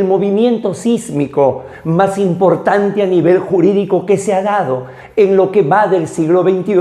movimiento sísmico más importante a nivel jurídico que se ha dado en lo que va del siglo XXI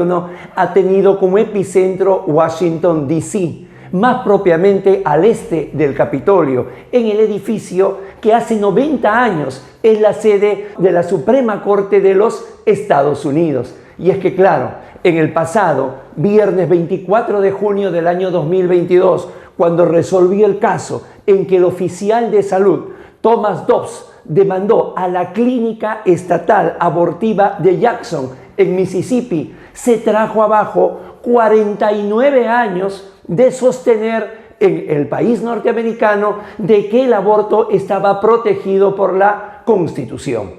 ha tenido como epicentro Washington, D.C., más propiamente al este del Capitolio, en el edificio que hace 90 años es la sede de la Suprema Corte de los Estados Unidos. Y es que, claro, en el pasado, viernes 24 de junio del año 2022, cuando resolvió el caso en que el oficial de salud, Thomas Dobbs, demandó a la clínica estatal abortiva de Jackson, en Mississippi, se trajo abajo 49 años de sostener en el país norteamericano de que el aborto estaba protegido por la Constitución.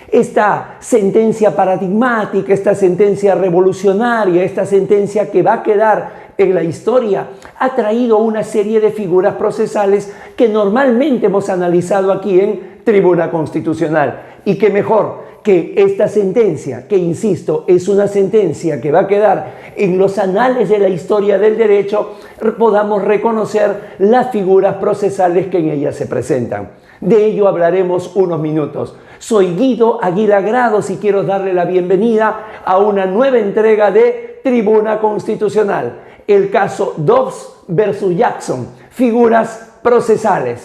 Esta sentencia paradigmática, esta sentencia revolucionaria, esta sentencia que va a quedar en la historia, ha traído una serie de figuras procesales que normalmente hemos analizado aquí en Tribuna Constitucional. Y qué mejor que esta sentencia, que insisto, es una sentencia que va a quedar en los anales de la historia del derecho, podamos reconocer las figuras procesales que en ella se presentan. De ello hablaremos unos minutos. Soy Guido Aguilar Grados y quiero darle la bienvenida a una nueva entrega de Tribuna Constitucional, el caso Dobbs versus Jackson, figuras procesales.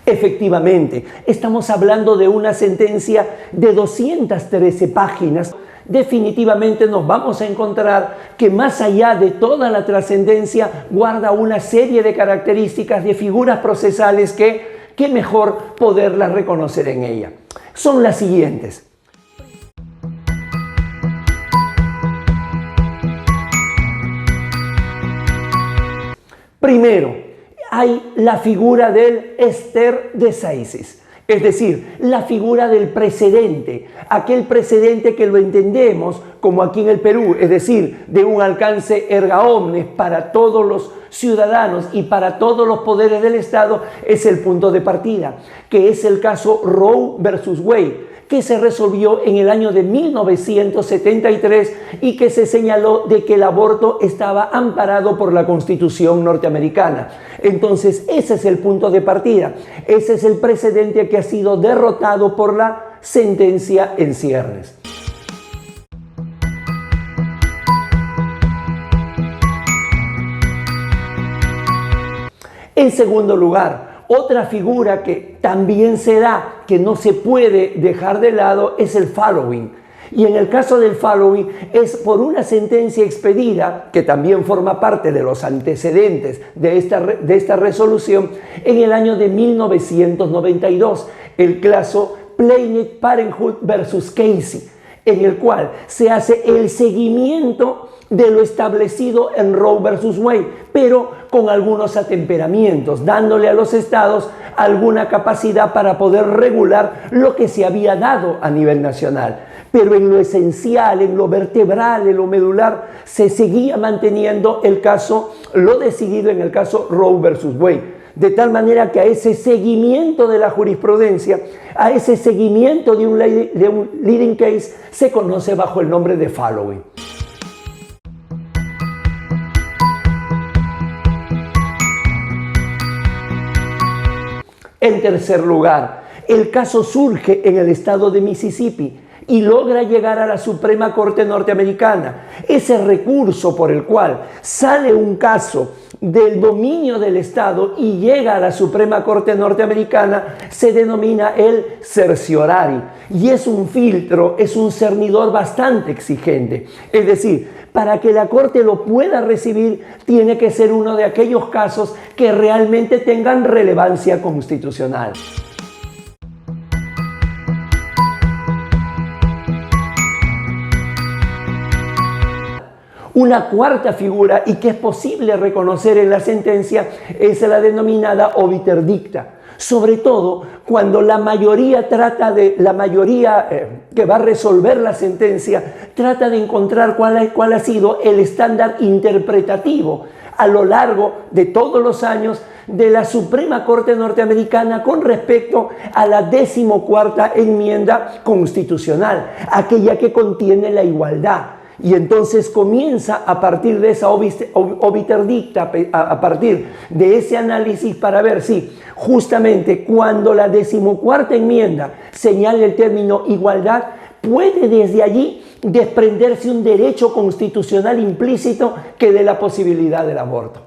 Efectivamente, estamos hablando de una sentencia de 213 páginas. Definitivamente nos vamos a encontrar que más allá de toda la trascendencia guarda una serie de características de figuras procesales que qué mejor poderlas reconocer en ella. Son las siguientes. Primero, hay la figura del ester decisis, es decir, la figura del precedente, aquel precedente que lo entendemos como aquí en el Perú, es decir, de un alcance erga omnes para todos los ciudadanos y para todos los poderes del Estado, es el punto de partida, que es el caso Roe versus Wade, que se resolvió en el año de 1973 y que se señaló de que el aborto estaba amparado por la Constitución norteamericana. Entonces, ese es el punto de partida. Ese es el precedente que ha sido derrotado por la sentencia en ciernes. En segundo lugar, otra figura que también se da, que no se puede dejar de lado, es el following. Y en el caso del following es por una sentencia expedida, que también forma parte de los antecedentes de esta resolución, en el año de 1992, el caso Planned Parenthood versus Casey, en el cual se hace el seguimiento de lo establecido en Roe versus Wade, pero con algunos atemperamientos, dándole a los estados alguna capacidad para poder regular lo que se había dado a nivel nacional. Pero en lo esencial, en lo vertebral, en lo medular, se seguía manteniendo el caso, lo decidido en el caso Roe versus Wade. De tal manera que a ese seguimiento de la jurisprudencia, a ese seguimiento de un leading case, se conoce bajo el nombre de following. En tercer lugar, el caso surge en el estado de Mississippi y logra llegar a la Suprema Corte norteamericana. Ese recurso por el cual sale un caso del dominio del Estado y llega a la Suprema Corte norteamericana se denomina el certiorari y es un filtro, es un cernidor bastante exigente. Es decir, para que la Corte lo pueda recibir tiene que ser uno de aquellos casos que realmente tengan relevancia constitucional. Una cuarta figura, y que es posible reconocer en la sentencia, es la denominada obiter dicta. Sobre todo cuando la mayoría que va a resolver la sentencia trata de encontrar cuál ha sido el estándar interpretativo a lo largo de todos los años de la Suprema Corte norteamericana con respecto a la 14ª enmienda constitucional, aquella que contiene la igualdad. Y entonces comienza a partir de esa obiter dicta, a partir de ese análisis para ver si justamente cuando la 14ª enmienda señala el término igualdad, puede desde allí desprenderse un derecho constitucional implícito que dé la posibilidad del aborto.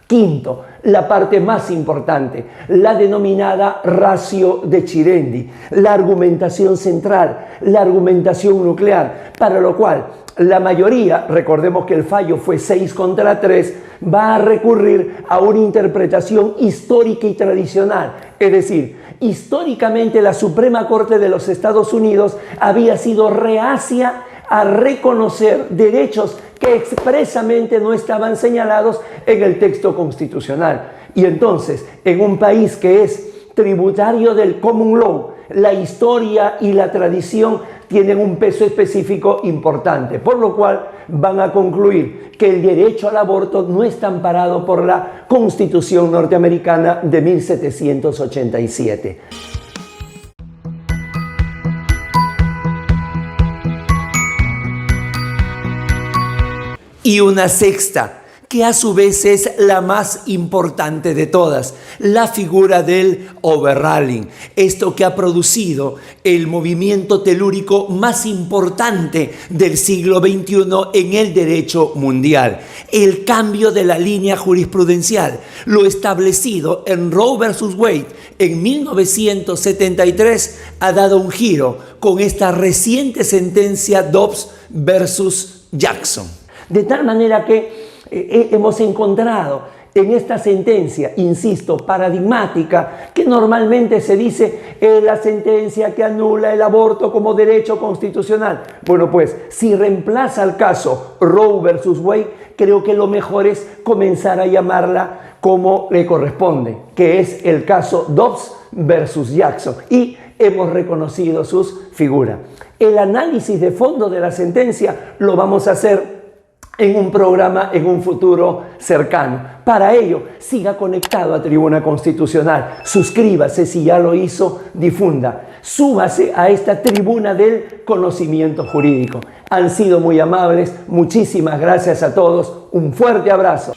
Quinto, la parte más importante, la denominada ratio de Chirendi, la argumentación central, la argumentación nuclear, para lo cual la mayoría, recordemos que el fallo fue 6 contra 3, va a recurrir a una interpretación histórica y tradicional. Es decir, históricamente la Suprema Corte de los Estados Unidos había sido reacia a reconocer derechos que expresamente no estaban señalados en el texto constitucional. Y entonces, en un país que es tributario del common law, la historia y la tradición tienen un peso específico importante, por lo cual van a concluir que el derecho al aborto no está amparado por la Constitución norteamericana de 1787. Y una sexta, que a su vez es la más importante de todas, la figura del overruling. Esto que ha producido el movimiento telúrico más importante del siglo XXI en el derecho mundial. El cambio de la línea jurisprudencial, lo establecido en Roe versus Wade en 1973, ha dado un giro con esta reciente sentencia Dobbs versus Jackson. De tal manera que hemos encontrado en esta sentencia, insisto, paradigmática, que normalmente se dice la sentencia que anula el aborto como derecho constitucional. Bueno, pues si reemplaza el caso Roe versus Wade, creo que lo mejor es comenzar a llamarla como le corresponde, que es el caso Dobbs versus Jackson. Y hemos reconocido sus figuras. El análisis de fondo de la sentencia lo vamos a hacer en un programa en un futuro cercano. Para ello, siga conectado a Tribuna Constitucional. Suscríbase si ya lo hizo, difunda. Súbase a esta tribuna del conocimiento jurídico. Han sido muy amables. Muchísimas gracias a todos. Un fuerte abrazo.